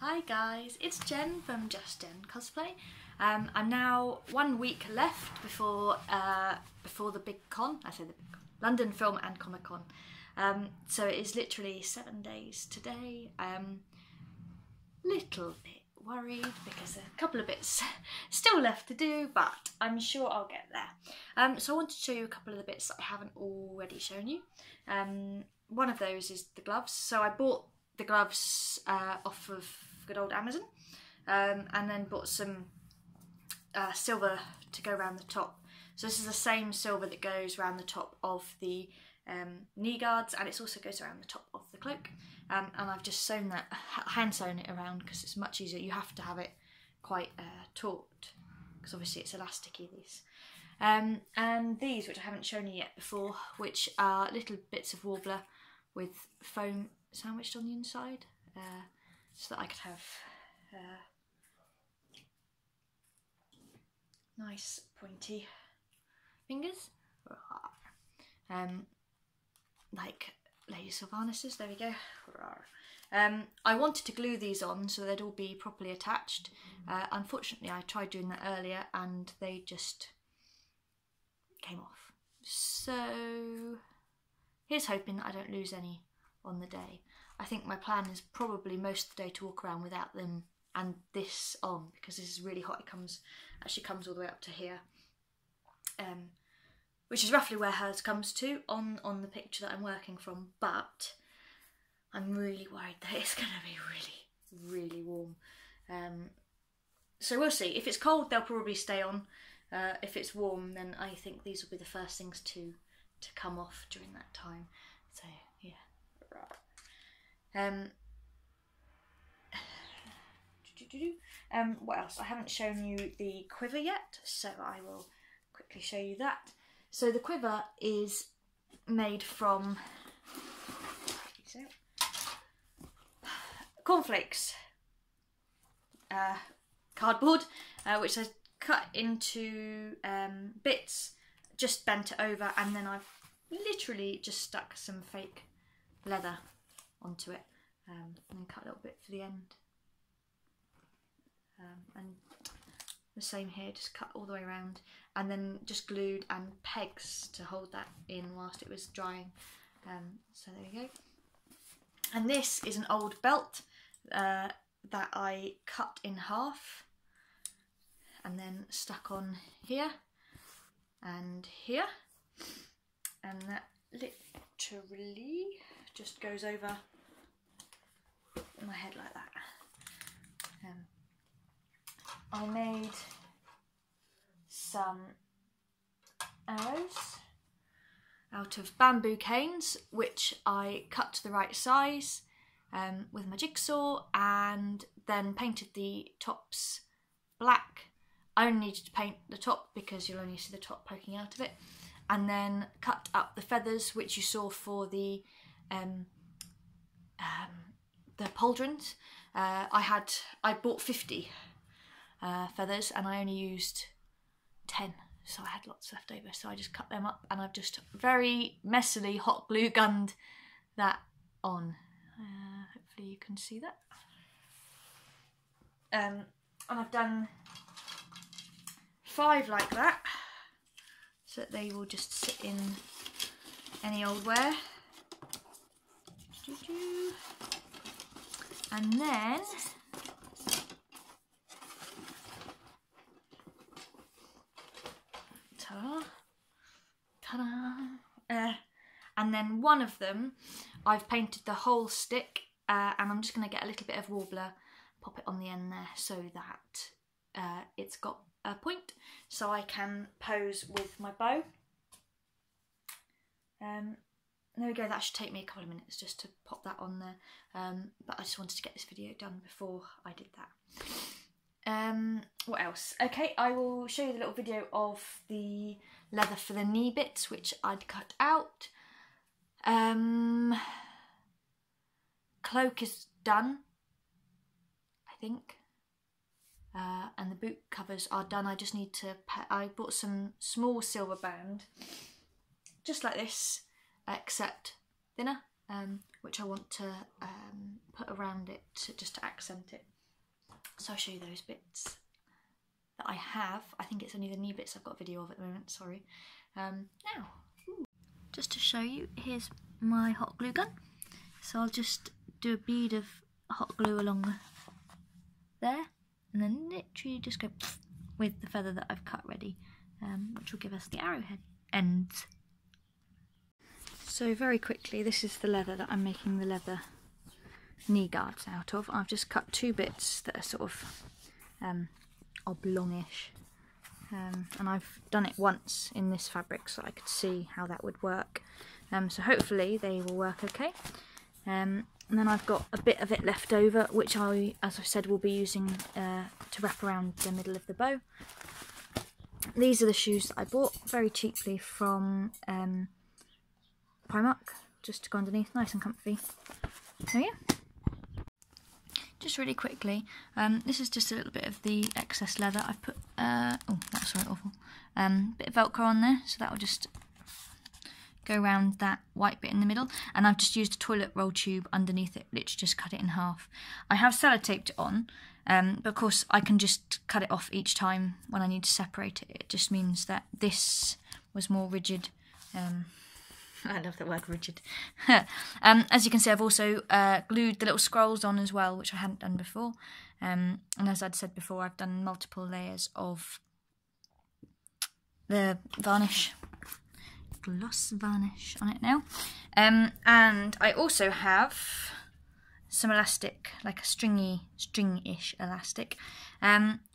Hi guys, it's Jen from Just Jen Cosplay. I'm now 1 week left before the big con. I say the big con, London Film and Comic Con. So it is literally 7 days today. Little bit worried because there's a couple of bits still left to do, but I'm sure I'll get there. So I want to show you a couple of the bits that I haven't already shown you. One of those is the gloves. So I bought the gloves off of good old Amazon, and then bought some silver to go around the top. So this is the same silver that goes around the top of the knee guards, and it also goes around the top of the cloak. And I've just sewn that, hand sewn it around because it's much easier. You have to have it quite taut because obviously it's elasticy, these. And these, which I haven't shown you yet before, which are little bits of warbler with foam sandwiched on the inside, so that I could have nice pointy fingers, like Lady Sylvanas'. There we go. I wanted to glue these on so they'd all be properly attached. Unfortunately, I tried doing that earlier and they just came off. So here's hoping that I don't lose any on the day. I think my plan is probably most of the day to walk around without them and this on, because this is really hot. It actually comes all the way up to here, which is roughly where hers comes to on the picture that I'm working from, but I'm really worried that it's going to be really, really warm. So we'll see. If it's cold, they'll probably stay on. If it's warm, then I think these will be the first things to come off during that time. So yeah. What else? I haven't shown you the quiver yet, so I will quickly show you that. So the quiver is made from cornflakes, cardboard, which I cut into bits, just bent it over, and then I've literally just stuck some fake leather onto it, and then cut a little bit for the end. And the same here, just cut all the way around, and then just glued and pegs to hold that in whilst it was drying. So there you go. And this is an old belt that I cut in half and then stuck on here and here, and that literally just goes over my head like that. I made some arrows out of bamboo canes, which I cut to the right size with my jigsaw, and then painted the tops black. I only needed to paint the top because you'll only see the top poking out of it, and then cut up the feathers, which you saw for the pauldrons. I bought 50 feathers and I only used 10, so I had lots left over, so I just cut them up and I've just very messily hot glue gunned that on. Hopefully you can see that. And I've done 5 like that, so that they will just sit in any old wear. And then ta-da! And then one of them, I've painted the whole stick, and I'm just going to get a little bit of warbler, pop it on the end there so that it's got a point, so I can pose with my bow. There we go. That should take me a couple of minutes just to pop that on there, but I just wanted to get this video done before I did that. What else? Okay, I will show you the little video of the leather for the knee bits, which I'd cut out. Cloak is done, I think, and the boot covers are done. I just need to, I bought some small silver band, just like this, except thinner, which I want to put around it just to accent it. So I'll show you those bits that I have. I think it's only the knee bits I've got a video of at the moment, sorry. Now, just to show you, here's my hot glue gun. So I'll just do a bead of hot glue along there, and then literally just go with the feather that I've cut ready, which will give us the arrowhead ends. So very quickly, this is the leather that I'm making the leather knee guards out of. I've just cut two bits that are sort of oblongish, and I've done it once in this fabric so I could see how that would work. So hopefully they will work okay. And then I've got a bit of it left over, which I, as I said, will be using to wrap around the middle of the bow. These are the shoes that I bought very cheaply from Primark, just to go underneath, nice and comfy. So yeah. Just really quickly, this is just a little bit of the excess leather. I've put, oh, that's right, awful. Bit of Velcro on there, so that will just go around that white bit in the middle. And I've just used a toilet roll tube underneath it, literally just cut it in half. I have sellotaped it on, but of course I can just cut it off each time when I need to separate it. It just means that this was more rigid. I love the word rigid. As you can see, I've also glued the little scrolls on as well, which I hadn't done before. And as I'd said before, I've done multiple layers of the varnish, gloss varnish on it now. And I also have some elastic, like a string-ish elastic,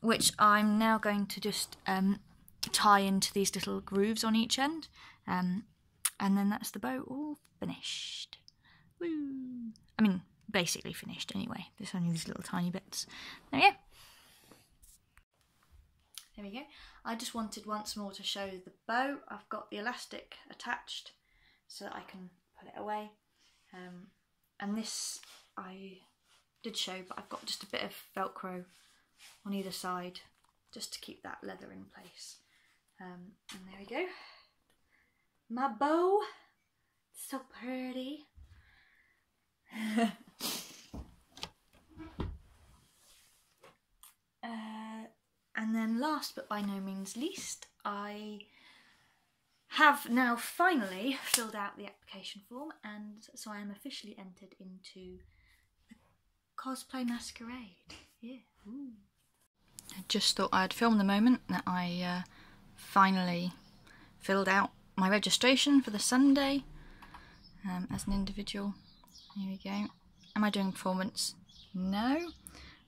which I'm now going to just tie into these little grooves on each end. And then that's the bow all finished. Woo! I mean, basically finished anyway. There's only these little tiny bits. There we go. There we go. I just wanted once more to show the bow. I've got the elastic attached so that I can put it away. And this I did show, but I've got just a bit of Velcro on either side just to keep that leather in place. And there we go. My bow, so pretty. And then last but by no means least, I have now finally filled out the application form, and so I am officially entered into the Cosplay Masquerade. Yeah. Ooh. I just thought I'd film the moment that I finally filled out my registration for the Sunday as an individual. Here we go. Am I doing a performance? No.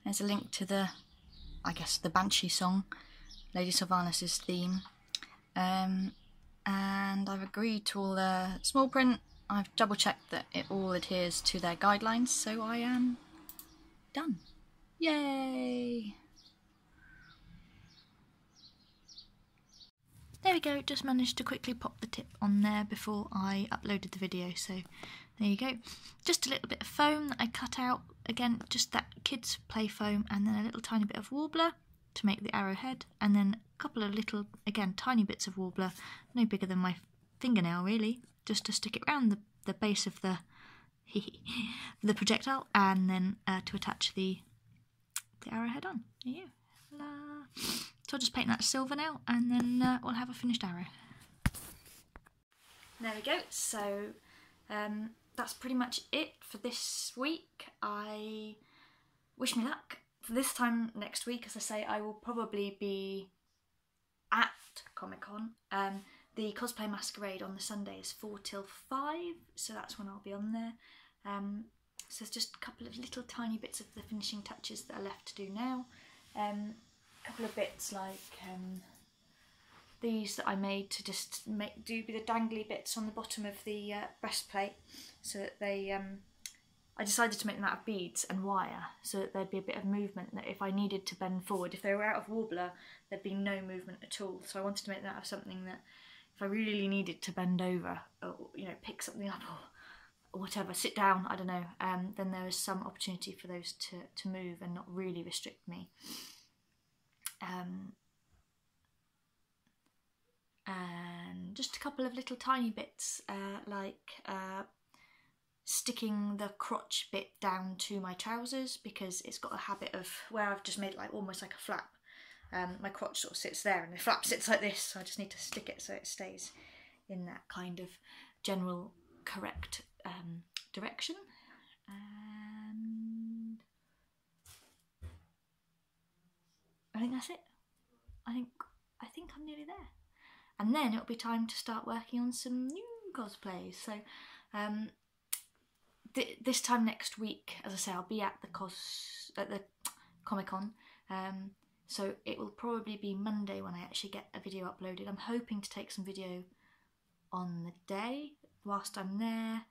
There's a link to the, I guess, the Banshee song, Lady Sylvanas' theme. And I've agreed to all the small print. I've double checked that it all adheres to their guidelines, so I am done. Yay! There we go, just managed to quickly pop the tip on there before I uploaded the video, so there you go. Just a little bit of foam that I cut out, again just that kids play foam, and then a little tiny bit of warbler to make the arrowhead, and then a couple of little, again, tiny bits of warbler, no bigger than my fingernail really, just to stick it around the base of the projectile, and then to attach the arrowhead on. There you go. La. So I'll just paint that silver now, and then we'll have a finished arrow. There we go, so that's pretty much it for this week. I wish me luck. For this time next week, as I say, I will probably be at Comic-Con. The Cosplay Masquerade on the Sunday is 4 till 5, so that's when I'll be on there. So there's just a couple of little tiny bits of the finishing touches that are left to do now. Couple of bits like these that I made to just do the dangly bits on the bottom of the breastplate, so that they I decided to make them out of beads and wire, so that there'd be a bit of movement, that if I needed to bend forward, if they were out of warbler, there'd be no movement at all. So I wanted to make them out of something that if I really needed to bend over, or pick something up or whatever, sit down, I don't know, then there was some opportunity for those to move and not really restrict me. And just a couple of little tiny bits like sticking the crotch bit down to my trousers, because it's got a habit of where I've just made like almost like a flap. My crotch sort of sits there and the flap sits like this, so I just need to stick it so it stays in that kind of general correct direction. And I think that's it. I think I'm nearly there. And then it'll be time to start working on some new cosplays. So this time next week, as I say, I'll be at the Comic-Con. So it will probably be Monday when I actually get a video uploaded. I'm hoping to take some video on the day whilst I'm there.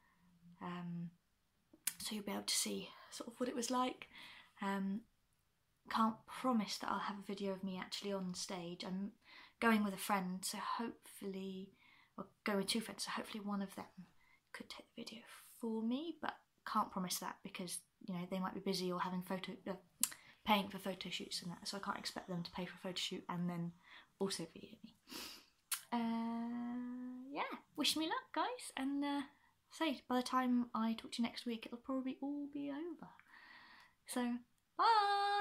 So you'll be able to see sort of what it was like. Can't promise that I'll have a video of me actually on stage. I'm going with a friend, so hopefully, or going with two friends, so hopefully one of them could take the video for me, but can't promise that because, you know, they might be busy or having paying for photo shoots and that, so I can't expect them to pay for a photo shoot and then also video me. Yeah, wish me luck, guys, and say by the time I talk to you next week, it'll probably all be over. So, bye!